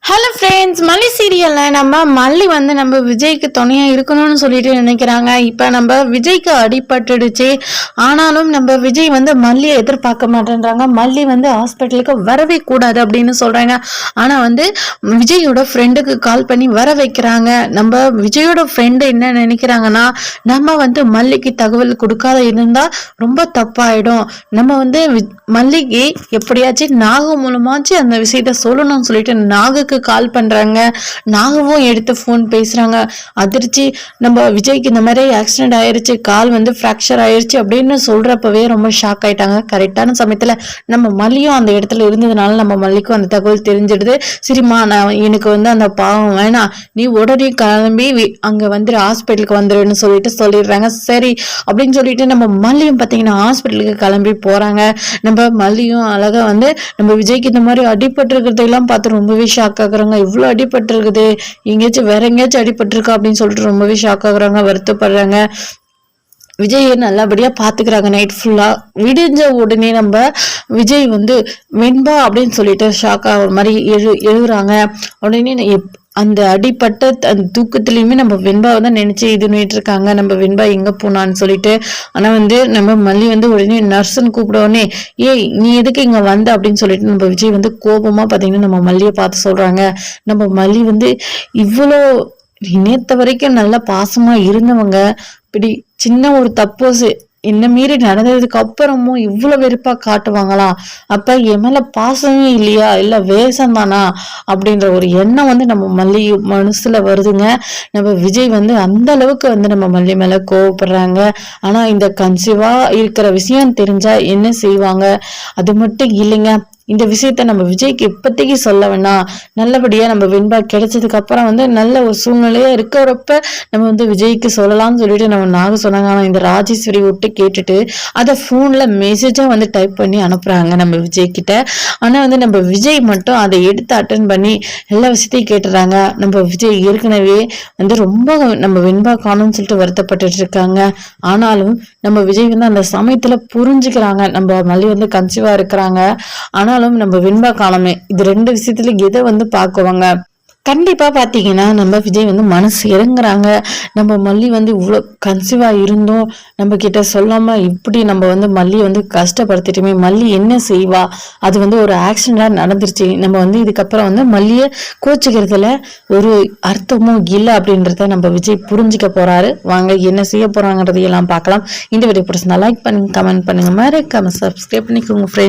Hello friends, மல்லி சீரியலில் நம்ம மல்லி நம்ம விஜய்க்கு துணையாக இருக்கணும்னு சொல்லிட்டு நினைக்கிறாங்க. இப்போ நம்ம விஜய்க்கு அடிபட்டுடுச்சு. ஆனாலும் நம்ம விஜய் மல்லியை எதிர்பார்க்க மாட்டேன்றாங்க. மல்லி ஹாஸ்பிட்டலுக்கு வரவே கூடாது அப்படின்னு சொல்கிறாங்க. ஆனால் விஜயோட ஃப்ரெண்டுக்கு கால் பண்ணி வர வைக்கிறாங்க. நம்ம விஜயோட ஃப்ரெண்டு என்ன நினைக்கிறாங்கன்னா, நம்ம மல்லிக்கு தகவல் கொடுக்காத இருந்தால் ரொம்ப தப்பாயிடும். நம்ம மல்லிக்கு எப்படியாச்சும் நாகு மூலமாச்சு அந்த விஷயத்த சொல்லணும்னு சொல்லிட்டு நாகுக்கு கால் பண்றாங்க. நாகவும் எடுத்து போன் பேசுறாங்க. அதிர்ச்சி, நம்ம விஜய்க்கு இந்த மாதிரி ஆக்சிடென்ட் ஆயிருச்சு, கால் பிராக்சர் ஆயிருச்சு அப்படின்னு சொல்றப்பவே ரொம்ப ஷாக் ஆயிட்டாங்க. கரெக்டான சமயத்துல நம்ம மல்லியும் அந்த இடத்துல இருந்ததுனால நம்ம மல்லிக்கும் அந்த தகவல் தெரிஞ்சிடுது. சரிம்மா, நான் எனக்கு அந்த பாவம் வேணாம், நீ உடனே கிளம்பி அங்க ஹாஸ்பிட்டலுக்கு வந்துருன்னு சொல்லிட்டு சொல்லிடுறாங்க. சரி அப்படின்னு சொல்லிட்டு நம்ம மல்லியும் பாத்தீங்கன்னா ஹாஸ்பிட்டலுக்கு கிளம்பி போறாங்க. நம்ம மல்லியும் அழகா நம்ம விஜய்க்கு இந்த மாதிரி அடிபட்டு இருக்கிறதெல்லாம் பார்த்து ரொம்பவே ஷாக் ஆகுறாங்க. இவ்வளவு அடிபட்டு இருக்குது, எங்கேயாச்சும் வேற எங்கேயாச்சும் அடிபட்டிருக்கா அப்படின்னு சொல்லிட்டு ரொம்பவே ஷாக் ஆகுறாங்க, வருத்தப்படுறாங்க. விஜய் நல்லபடியா பாத்துக்கிறாங்க. நைட் ஃபுல்லா விடிஞ்ச உடனே நம்ம விஜய் வெண்பா அப்படின்னு சொல்லிட்டு ஷாக்கா ஒரு மாதிரி எழுதுறாங்க. உடனே அந்த அடிப்பட்ட அந்த தூக்கத்திலயுமே நம்ம வெண்பா நினைச்சு இது பண்ணிட்டு இருக்காங்க, நம்ம வெண்பா எங்க போனான்னு சொல்லிட்டு. ஆனா நம்ம மல்லி உடனே நர்ஸ்ன்னு கூப்பிட உடனே, ஏய் நீ எதுக்கு இங்க வந்த அப்படின்னு சொல்லிட்டு நம்ம விஜய் கோபமா பாத்தீங்கன்னா நம்ம மல்லியை பார்த்து சொல்றாங்க. நம்ம மல்லி இவ்வளோ நேத்த வரைக்கும் நல்ல பாசமா இருந்தவங்க இப்படி சின்ன ஒரு தப்பு என்ன மீறி நடந்ததுக்கு அப்புறமும் இவ்வளவு வெறுப்பா காட்டுவாங்களா? அப்ப என் மேல பாசமே இல்லையா, இல்ல வேஷம் தானா அப்படின்ற ஒரு எண்ணம் நம்ம மல்லி மனசுல வருதுங்க. நம்ம விஜய் அந்த அளவுக்கு நம்ம மல்லி மேல கோவப்படுறாங்க. ஆனா இந்த கன்சீவா இருக்கிற விஷயம் தெரிஞ்சா என்ன செய்வாங்க? அது மட்டும் இல்லைங்க, இந்த விஷயத்த நம்ம விஜய்க்கு இப்போதைக்கு சொல்ல வேணாம். நல்லபடியா நம்ம வெண்பா கிடைச்சதுக்கு அப்புறம் நல்ல ஒரு சூழ்நிலையா இருக்கிறப்ப நம்ம விஜய்க்கு சொல்லலாம்னு சொல்லிட்டு நம்ம நாக சொன்னாங்க. ஆனா இந்த ராஜேஸ்வரி விட்டு கேட்டுட்டு அதை போன்ல மெசேஜா டைப் பண்ணி அனுப்புறாங்க நம்ம விஜய் கிட்ட. ஆனா நம்ம விஜய் மட்டும் அதை எடுத்து அட்டன் பண்ணி எல்லா விஷயத்தையும் கேட்டுறாங்க. நம்ம விஜய் ஏற்கனவே ரொம்ப நம்ம வெண்பா காணும்னு சொல்லிட்டு வருத்தப்பட்டு இருக்காங்க. ஆனாலும் நம்ம விஜய் அந்த சமயத்துல புரிஞ்சுக்கிறாங்க, நம்ம மல்லி கன்சீவா இருக்கிறாங்க. ஆனாலும் நம்ம வெண்பா காலமே இது ரெண்டு விஷயத்துல எதை பாக்குவாங்க? கண்டிப்பா பாத்தீங்கன்னா நம்ம விஜய் மனசு இறங்குறாங்க. நம்ம மல்லி இவ்வளவு கன்சீவா இருந்தோம், நம்ம கிட்ட சொல்லாம இப்படி நம்ம மல்லி கஷ்டப்படுத்திட்டுமே, மல்லி என்ன செய்வா? அது ஒரு ஆக்சிடென்டா நடந்துருச்சு. நம்ம இதுக்கப்புறம் மல்லிய கோச்சுக்கிறதுல ஒரு அர்த்தமும் இல்லை அப்படின்றத நம்ம விஜய் புரிஞ்சுக்க போறாரு. வாங்க என்ன செய்ய போறாங்கன்றதையெல்லாம் பார்க்கலாம். இந்த வீடியோ பிடிச்சிருந்தா லைக் பண்ணுங்க, கமெண்ட் பண்ணுங்க, மறக்காம சப்ஸ்கிரைப் பண்ணிக்கோங்க ஃப்ரெண்ட்ஸ்.